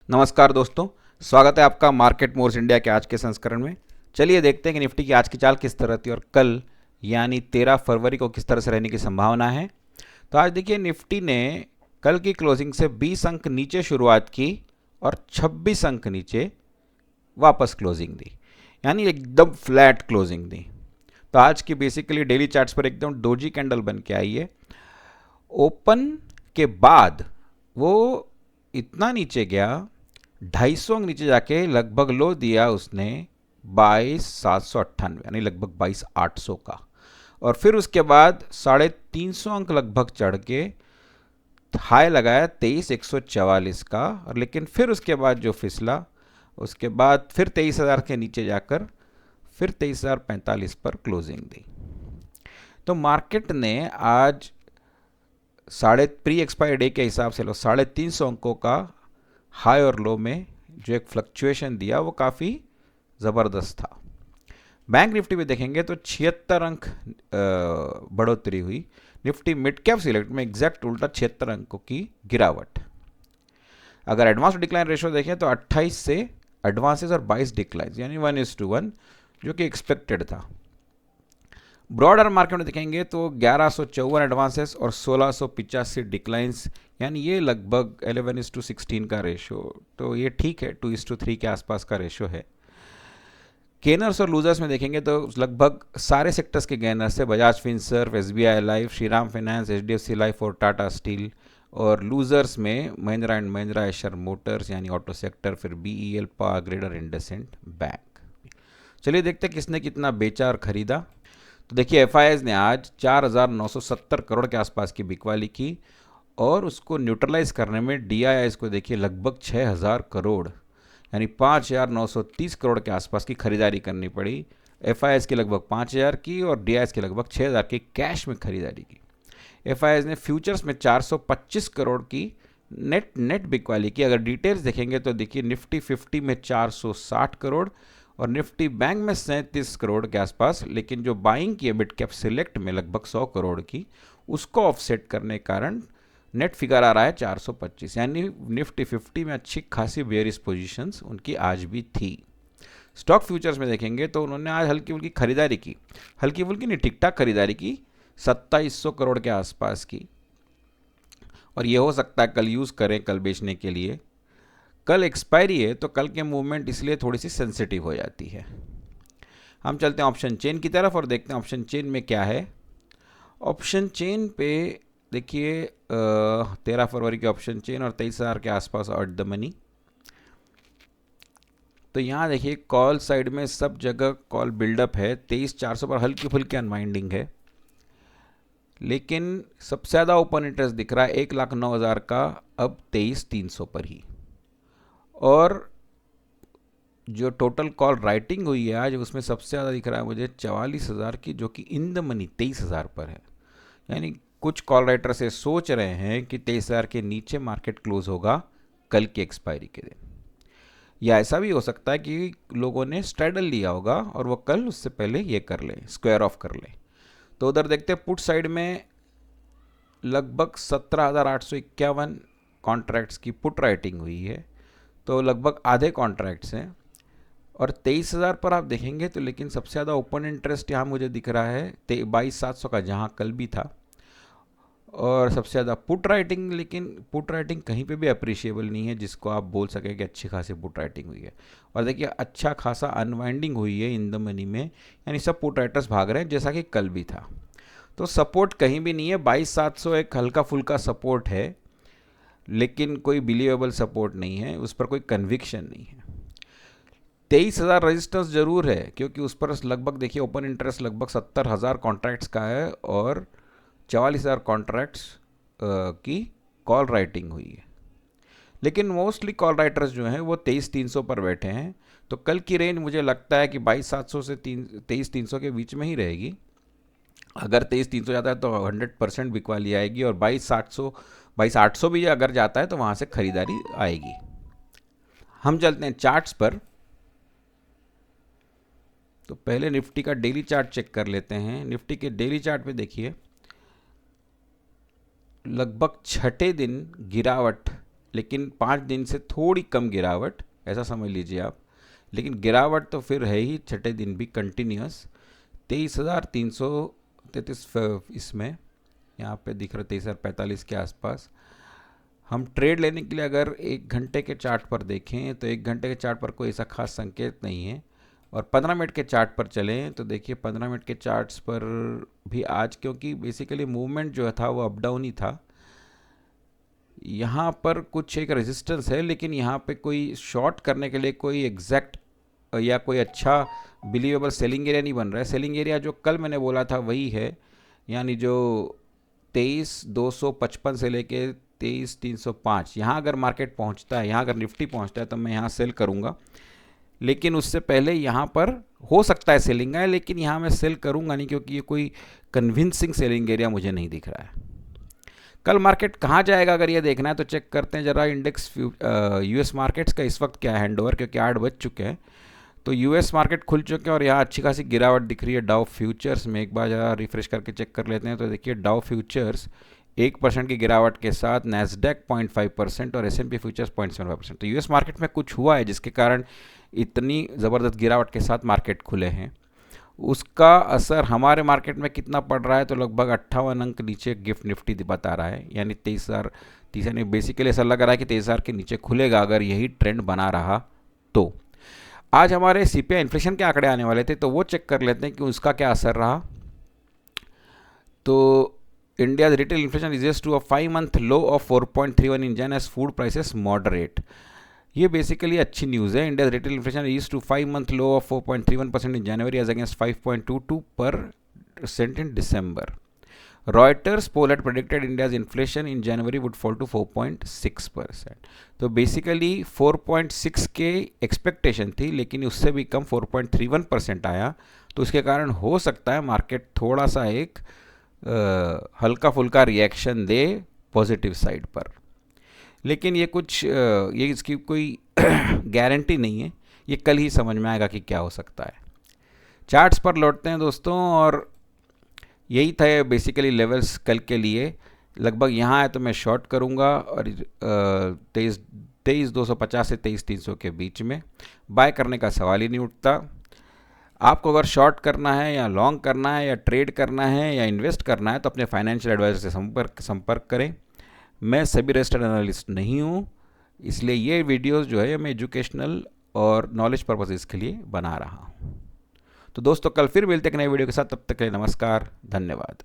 नमस्कार दोस्तों, स्वागत है आपका मार्केट मोर्स इंडिया के आज के संस्करण में। चलिए देखते हैं कि निफ्टी की आज की चाल किस तरह थी और कल यानी 13 फरवरी को किस तरह से रहने की संभावना है। तो आज देखिए निफ्टी ने कल की क्लोजिंग से 20 अंक नीचे शुरुआत की और 26 अंक नीचे वापस क्लोजिंग दी, यानी एकदम फ्लैट क्लोजिंग दी। तो आज की बेसिकली डेली चार्ट्स पर एकदम डोजी कैंडल बन के आई है। ओपन के बाद वो इतना नीचे गया, 250 अंक नीचे जाके लगभग लो दिया उसने 22,798 यानी लगभग 22,800 का। और फिर उसके बाद 350 अंक लगभग चढ़ के हाई लगाया 23,144 का। और लेकिन फिर उसके बाद जो फिसला, उसके बाद फिर 23,000 के नीचे जाकर फिर 23,045 पर क्लोजिंग दी। तो मार्केट ने आज साढ़े प्री एक्सपायरी डे के हिसाब से लो 350 अंकों का हाई और लो में जो एक फ्लक्चुएशन दिया वो काफ़ी ज़बरदस्त था। बैंक निफ्टी में देखेंगे तो 76 अंक बढ़ोतरी हुई। निफ्टी मिड कैप सिलेक्ट में एग्जैक्ट उल्टा 76 अंकों की गिरावट। अगर एडवांस डिक्लाइन रेशो देखें तो 28 से एडवांसेस और 22 डिक्लाइन यानी 1:1 जो कि एक्सपेक्टेड था। ब्रॉडर मार्केट में देखेंगे तो 1154 एडवांसेस और 1685 डिक्लाइंस, यानी ये लगभग 11:16 का रेशो। तो ये ठीक है, 2:3 के आसपास का रेशो है। गेनर्स और लूजर्स में देखेंगे तो लगभग सारे सेक्टर्स के गेनर्स है, Bajaj Finserv, SBI life, Shriram finance, HDFC life और टाटा स्टील। और लूजर्स में Mahindra and Mahindra, Asher Motors यानी ऑटो सेक्टर, फिर बीईएल, पावर ग्रिड और इंडसइंड बैंक। चलिए देखते हैं किसने कितना बेचा और खरीदा। तो देखिए एफआईआईज ने आज 4,970 करोड़ के आसपास की बिकवाली की और उसको न्यूट्रलाइज करने में डीआईआईज को देखिए लगभग 6,000 करोड़ यानी 5,930 करोड़ के आसपास की खरीदारी करनी पड़ी। एफआईआईज की लगभग 5,000 की और डीआईआईज की लगभग 6,000 की कैश में खरीदारी की। एफआईआईज ने फ्यूचर्स में 425 करोड़ की नेट बिकवाली की। अगर डिटेल्स देखेंगे तो देखिए निफ्टी 50 में 460 करोड़ और निफ्टी बैंक में 37 करोड़ के आसपास, लेकिन जो बाइंग की है मिड कैप सिलेक्ट में लगभग 100 करोड़ की, उसको ऑफसेट करने के कारण नेट फिगर आ रहा है 425, यानी निफ्टी 50 में अच्छी खासी बेयरिश पोजीशंस उनकी आज भी थी। स्टॉक फ्यूचर्स में देखेंगे तो उन्होंने आज हल्की फुल्की खरीदारी की, हल्की फुल्की नहीं ठीक ठाक खरीदारी की, 2700 करोड़ के आसपास की। और ये हो सकता है कल यूज़ करें, कल बेचने के लिए। कल एक्सपायरी है तो कल के मूवमेंट इसलिए थोड़ी सी सेंसिटिव हो जाती है। हम चलते हैं ऑप्शन चेन की तरफ और देखते हैं ऑप्शन चेन में क्या है। ऑप्शन चेन पे देखिए 13 फरवरी के ऑप्शन चेन और 23,000 के आसपास एट द मनी। तो यहाँ देखिए कॉल साइड में सब जगह कॉल बिल्डअप है, 23,400 पर हल्की फुल्की अनवाइंडिंग है, लेकिन सबसे ज़्यादा ओपन इंटरेस्ट दिख रहा है 1,09,000 का अब 23,300 पर ही। और जो टोटल कॉल राइटिंग हुई है आज उसमें सबसे ज़्यादा दिख रहा है मुझे 44,000 की, जो कि इन द मनी 23,000 पर है। यानी कुछ कॉल राइटर से सोच रहे हैं कि 23,000 के नीचे मार्केट क्लोज होगा कल की एक्सपायरी के दिन। या ऐसा भी हो सकता है कि लोगों ने स्ट्रैडल लिया होगा और वो कल उससे पहले ये कर ले, स्क्वायर ऑफ कर ले। तो उधर देखते हैं पुट साइड में लगभग 17,851 कॉन्ट्रैक्ट्स की पुट राइटिंग हुई है, तो लगभग आधे कॉन्ट्रैक्ट्स हैं। और 23,000 पर आप देखेंगे तो लेकिन सबसे ज़्यादा ओपन इंटरेस्ट यहाँ मुझे दिख रहा है 22,700 का, जहाँ कल भी था। और सबसे ज़्यादा पुट राइटिंग, लेकिन पुट राइटिंग कहीं पे भी अप्रिशिएबल नहीं है जिसको आप बोल सकें कि अच्छी खासी पुट राइटिंग हुई है। और देखिए अच्छा खासा अनवाइंडिंग हुई है इन द मनी में, यानी सब पुट राइटर्स भाग रहे हैं जैसा कि कल भी था। तो सपोर्ट कहीं भी नहीं है, 22,700 एक हल्का फुल्का सपोर्ट है, लेकिन कोई बिलीवेबल सपोर्ट नहीं है, उस पर कोई कन्विक्शन नहीं है। 23,000 रजिस्टेंस जरूर है क्योंकि उस पर लगभग देखिए ओपन इंटरेस्ट लगभग 70,000 कॉन्ट्रैक्ट्स का है और 44,000 कॉन्ट्रैक्ट्स की कॉल राइटिंग हुई है। लेकिन मोस्टली कॉल राइटर्स जो हैं वो 23,300 पर बैठे हैं। तो कल की रेंज मुझे लगता है कि 22,700 से 23,300 के बीच में ही रहेगी। अगर 23,300 जाता है तो 100% बिकवाली आएगी और 22,800 भी अगर जाता है तो वहाँ से खरीदारी आएगी। हम चलते हैं चार्ट्स पर। तो पहले निफ्टी का डेली चार्ट चेक कर लेते हैं। निफ्टी के डेली चार्ट पे देखिए लगभग छठे दिन गिरावट लेकिन 5 दिन से थोड़ी कम गिरावट, ऐसा समझ लीजिए आप। लेकिन गिरावट तो फिर है ही, छठे दिन भी कंटिन्यूस 23,333 इसमें यहाँ पे दिख रहा 23,045 के आसपास। हम ट्रेड लेने के लिए अगर 1 घंटे के चार्ट पर देखें तो 1 घंटे के चार्ट पर कोई ऐसा खास संकेत नहीं है। और 15 मिनट के चार्ट पर चलें तो देखिए 15 मिनट के चार्ट्स पर भी आज, क्योंकि बेसिकली मूवमेंट जो था वो अप डाउन ही था, यहाँ पर कुछ एक रेजिस्टेंस है, लेकिन यहाँ पे कोई शॉर्ट करने के लिए कोई एग्जैक्ट या कोई अच्छा बिलीवेबल सेलिंग एरिया नहीं बन रहा है। सेलिंग एरिया जो कल मैंने बोला था वही है, यानी जो 23,255 से लेके 23,305, यहाँ अगर मार्केट पहुँचता है, यहाँ अगर निफ्टी पहुँचता है तो मैं यहाँ सेल करूँगा। लेकिन उससे पहले यहाँ पर हो सकता है सेलिंग आए, लेकिन यहाँ मैं सेल करूँगा नहीं, क्योंकि ये कोई कन्विंसिंग सेलिंग एरिया मुझे नहीं दिख रहा है। कल मार्केट कहाँ जाएगा अगर ये देखना है तो चेक करते हैं ज़रा इंडेक्स यूएस मार्केट्स का इस वक्त क्या है हैंडओवर, क्योंकि 8 बज चुके हैं। तो यूएस मार्केट खुल चुके हैं और यहाँ अच्छी खासी गिरावट दिख रही है डाउ फ्यूचर्स में। एक बार ज़रा रिफ्रेश करके चेक कर लेते हैं तो देखिए डाउ फ्यूचर्स 1% की गिरावट के साथ, नैस्डैक 0.5% और S&P फ्यूचर्स 0.75%। तो यूएस मार्केट में कुछ हुआ है जिसके कारण इतनी ज़बरदस्त गिरावट के साथ मार्केट खुले हैं। उसका असर हमारे मार्केट में कितना पड़ रहा है तो लगभग 58 अंक नीचे गिफ्ट निफ्टी बता रहा है, यानी 23,030, यानी बेसिकली ऐसा लग रहा है कि 23,000 के नीचे खुलेगा अगर यही ट्रेंड बना रहा तो। आज हमारे सीपीआई इन्फ्लेशन के आंकड़े आने वाले थे तो वो चेक कर लेते हैं कि उसका क्या असर रहा। तो India retail inflation rises to a 5-month low of 4.31 in Jan as food prices moderate. ये बेसिकली अच्छी न्यूज़ है। India retail inflation is to 5-month low of 4.31% in January as against 5.22% in December. Reuters poll had predicted India's inflation in January would fall to 4.6%। तो basically 4.6 के expectation थी, लेकिन उससे भी कम 4.31% आया। तो उसके कारण हो सकता है मार्केट थोड़ा सा एक हल्का फुल्का रिएक्शन दे पॉजिटिव साइड पर, लेकिन ये कुछ ये इसकी कोई गारंटी नहीं है। ये कल ही समझ में आएगा कि क्या हो सकता है। चार्ट्स पर लौटते हैं दोस्तों, और यही था बेसिकली लेवल्स कल के लिए। लगभग यहाँ है तो मैं शॉर्ट करूँगा और 23,250 से 23,300 के बीच में बाय करने का सवाल ही नहीं उठता। आपको अगर शॉर्ट करना है या लॉन्ग करना है या ट्रेड करना है या इन्वेस्ट करना है तो अपने फाइनेंशियल एडवाइजर से संपर्क करें। मैं सभी रजिस्टर्ड एनालिस्ट नहीं हूँ, इसलिए ये वीडियोस जो है मैं एजुकेशनल और नॉलेज पर्पसेस के लिए बना रहा हूँ। तो दोस्तों कल फिर मिलते हैं एक नए वीडियो के साथ, तब तक के लिए नमस्कार, धन्यवाद।